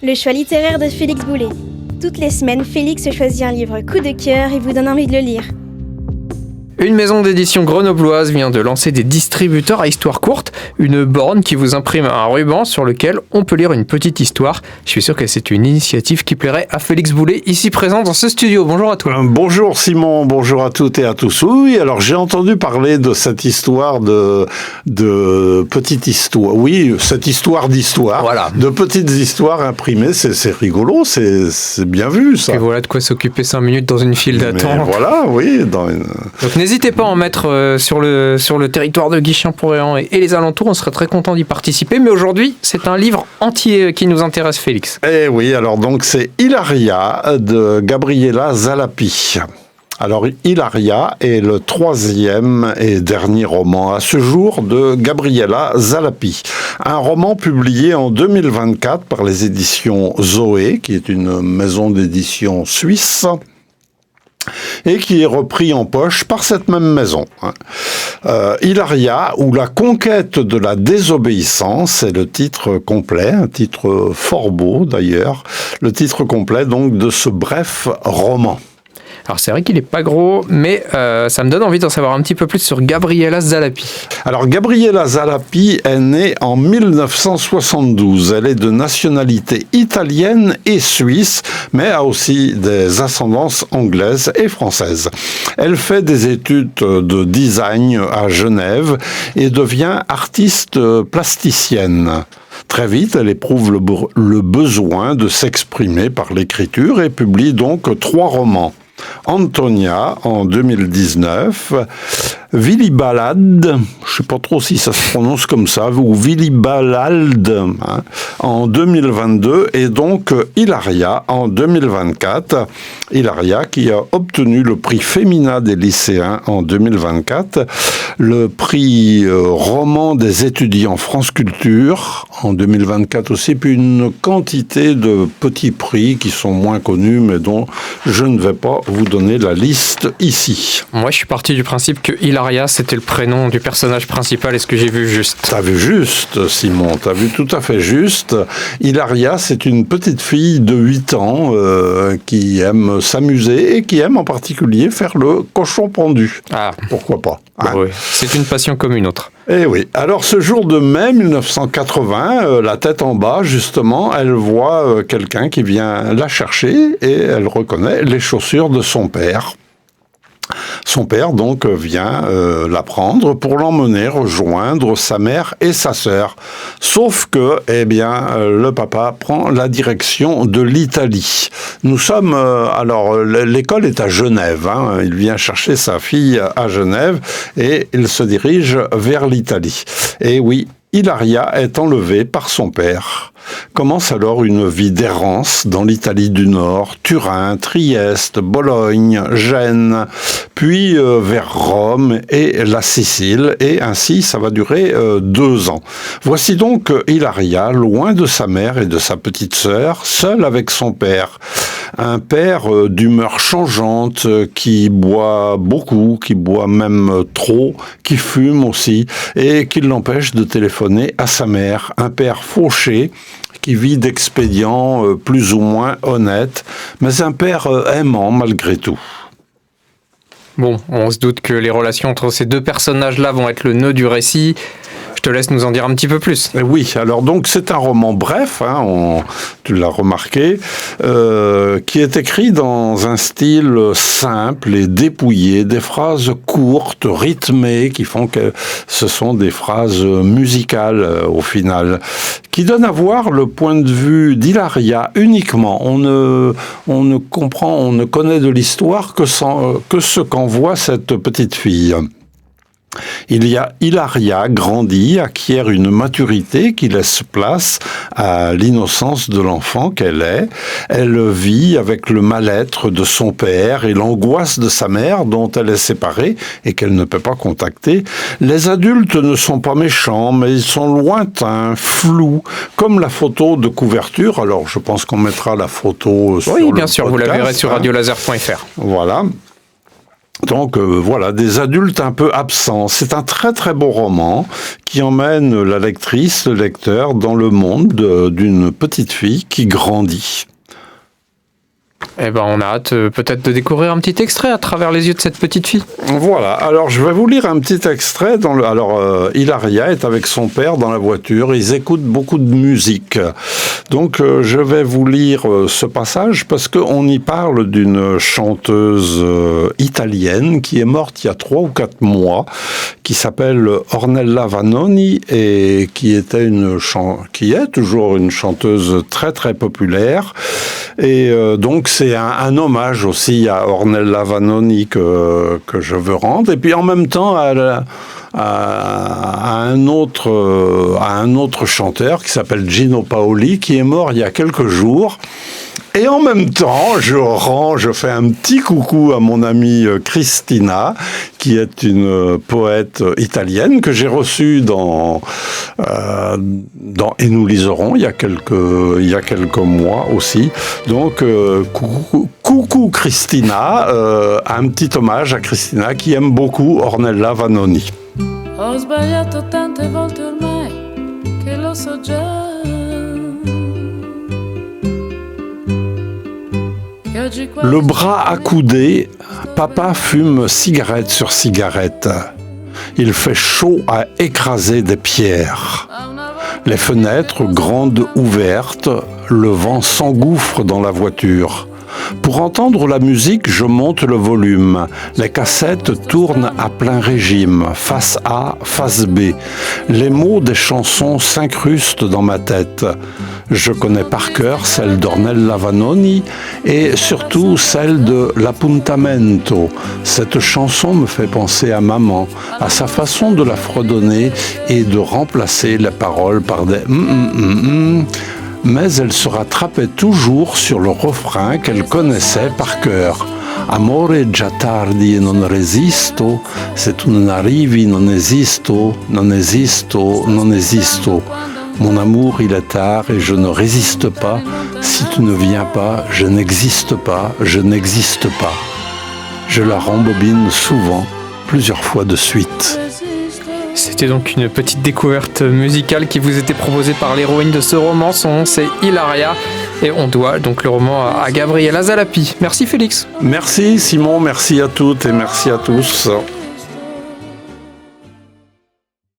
Le choix littéraire de Félix Boulay. Toutes les semaines, Félix choisit un livre coup de cœur et vous donne envie de le lire. Une maison d'édition grenobloise vient de lancer des distributeurs à histoire courte, une borne qui vous imprime un ruban sur lequel on peut lire une petite histoire. Je suis sûr que c'est une initiative qui plairait à Félix Boulay, ici présent dans ce studio. Bonjour à toi. Bonjour Simon, bonjour à toutes et à tous. Oui, alors j'ai entendu parler de cette histoire de petite histoire. Oui, cette histoire d'histoire. Voilà. De petites histoires imprimées, c'est rigolo, c'est bien vu ça. Et voilà de quoi s'occuper 5 minutes dans une file d'attente. Mais voilà, oui. Donc n'hésitez pas à en mettre sur le territoire de Guichen-Pouréan et les alentours, on serait très content d'y participer. Mais aujourd'hui, c'est un livre entier qui nous intéresse, Félix. Eh oui, alors donc c'est Hilaria de Gabriela Zalapi. Alors Hilaria est le 3e et dernier roman à ce jour de Gabriela Zalapi. Un roman publié en 2024 par les éditions Zoé, qui est une maison d'édition suisse, et qui est repris en poche par cette même maison. Hilaria, ou la conquête de la désobéissance, c'est le titre complet, un titre fort beau d'ailleurs, le titre complet donc de ce bref roman. Alors c'est vrai qu'il n'est pas gros, mais ça me donne envie d'en savoir un petit peu plus sur Gabriela Zalapi. Alors Gabriela Zalapi est née en 1972. Elle est de nationalité italienne et suisse, mais a aussi des ascendances anglaises et françaises. Elle fait des études de design à Genève et devient artiste plasticienne. Très vite, elle éprouve le besoin de s'exprimer par l'écriture et publie donc 3 romans. Antonia en 2019, Vilibalad, je ne sais pas trop si ça se prononce comme ça, ou Vilibalad en 2022, et donc Hilaria en 2024. Hilaria qui a obtenu le prix Femina des lycéens en 2024, le prix roman des étudiants France Culture en 2024 aussi, puis une quantité de petits prix qui sont moins connus, mais dont je ne vais pas vous donner la liste ici. Moi, je suis parti du principe que Hilaria, c'était le prénom du personnage principal. Est-ce que j'ai vu juste ? T'as vu juste, Simon, t'as vu tout à fait juste. Hilaria, c'est une petite fille de 8 ans qui aime s'amuser et qui aime en particulier faire le cochon pendu. Ah. Pourquoi pas, hein ? Oui, c'est une passion comme une autre. Eh oui. Alors, ce jour de mai 1980, la tête en bas, justement, elle voit quelqu'un qui vient la chercher et elle reconnaît les chaussures de son père. Son père, donc, vient la prendre pour l'emmener rejoindre sa mère et sa sœur. Sauf que, eh bien, le papa prend la direction de l'Italie. Nous sommes... alors, l'école est à Genève. Hein, il vient chercher sa fille à Genève et il se dirige vers l'Italie. Et oui, Hilaria est enlevée par son père. Commence alors une vie d'errance dans l'Italie du Nord, Turin, Trieste, Bologne, Gênes, puis vers Rome et la Sicile, et ainsi ça va durer 2 ans. Voici donc Hilaria, loin de sa mère et de sa petite sœur, seule avec son père. Un père d'humeur changeante, qui boit beaucoup, qui boit même trop, qui fume aussi, et qui l'empêche de téléphoner à sa mère. Un père fauché, qui vit d'expédients plus ou moins honnêtes, mais un père aimant malgré tout. Bon, on se doute que les relations entre ces 2 personnages-là vont être le nœud du récit. Je te laisse nous en dire un petit peu plus. Oui, alors donc c'est un roman bref, hein, tu l'as remarqué, qui est écrit dans un style simple et dépouillé, des phrases courtes, rythmées, qui font que ce sont des phrases musicales au final, qui donnent à voir le point de vue d'Hilaria uniquement. On ne comprend, on ne connaît de l'histoire que ce qu'en voit cette petite fille. Hilaria grandit, acquiert une maturité qui laisse place à l'innocence de l'enfant qu'elle est. Elle vit avec le mal-être de son père et l'angoisse de sa mère dont elle est séparée et qu'elle ne peut pas contacter. Les adultes ne sont pas méchants, mais ils sont lointains, flous, comme la photo de couverture. Alors je pense qu'on mettra la photo sur le podcast. Oui, bien sûr, vous la verrez sur radiolaser.fr. Voilà. Donc voilà, des adultes un peu absents. C'est un très très beau roman qui emmène la lectrice, le lecteur, dans le monde d'une petite fille qui grandit. Eh ben, on a hâte peut-être de découvrir un petit extrait à travers les yeux de cette petite fille. Voilà, alors je vais vous lire un petit extrait. Hilaria est avec son père dans la voiture, ils écoutent beaucoup de musique. Donc je vais vous lire ce passage parce qu'on y parle d'une chanteuse italienne qui est morte il y a 3 ou 4 mois, qui s'appelle Ornella Vanoni et qui est toujours une chanteuse très très populaire. Et donc c'est un hommage aussi à Ornella Vanoni que je veux rendre. Et puis en même temps à un autre chanteur qui s'appelle Gino Paoli, qui est mort il y a quelques jours. Et en même temps, je fais un petit coucou à mon amie Cristina, qui est une poète italienne que j'ai reçue dans Et nous liserons il y a quelques mois aussi. Donc, coucou Cristina, un petit hommage à Cristina qui aime beaucoup Ornella Vanoni. Ho sbagliato tante volte ormai che lo so già. Le bras accoudé, papa fume cigarette sur cigarette. Il fait chaud à écraser des pierres. Les fenêtres grandes ouvertes, le vent s'engouffre dans la voiture. Pour entendre la musique, je monte le volume. Les cassettes tournent à plein régime, face A, face B. Les mots des chansons s'incrustent dans ma tête. Je connais par cœur celle d'Ornella Vanoni et surtout celle de L'Appuntamento. Cette chanson me fait penser à maman, à sa façon de la fredonner et de remplacer les paroles par des mais elle se rattrapait toujours sur le refrain qu'elle connaissait par cœur. Amore già tardi e non resisto, se tu non arrivi non esisto, non esisto, non esisto. Mon amour, il est tard et je ne résiste pas. Si tu ne viens pas, je n'existe pas, je n'existe pas. Je la rembobine souvent, plusieurs fois de suite. C'était donc une petite découverte musicale qui vous était proposée par l'héroïne de ce roman. Son nom, c'est Hilaria. Et on doit donc le roman à Gabriela Zalapi. Merci Félix. Merci Simon, merci à toutes et merci à tous.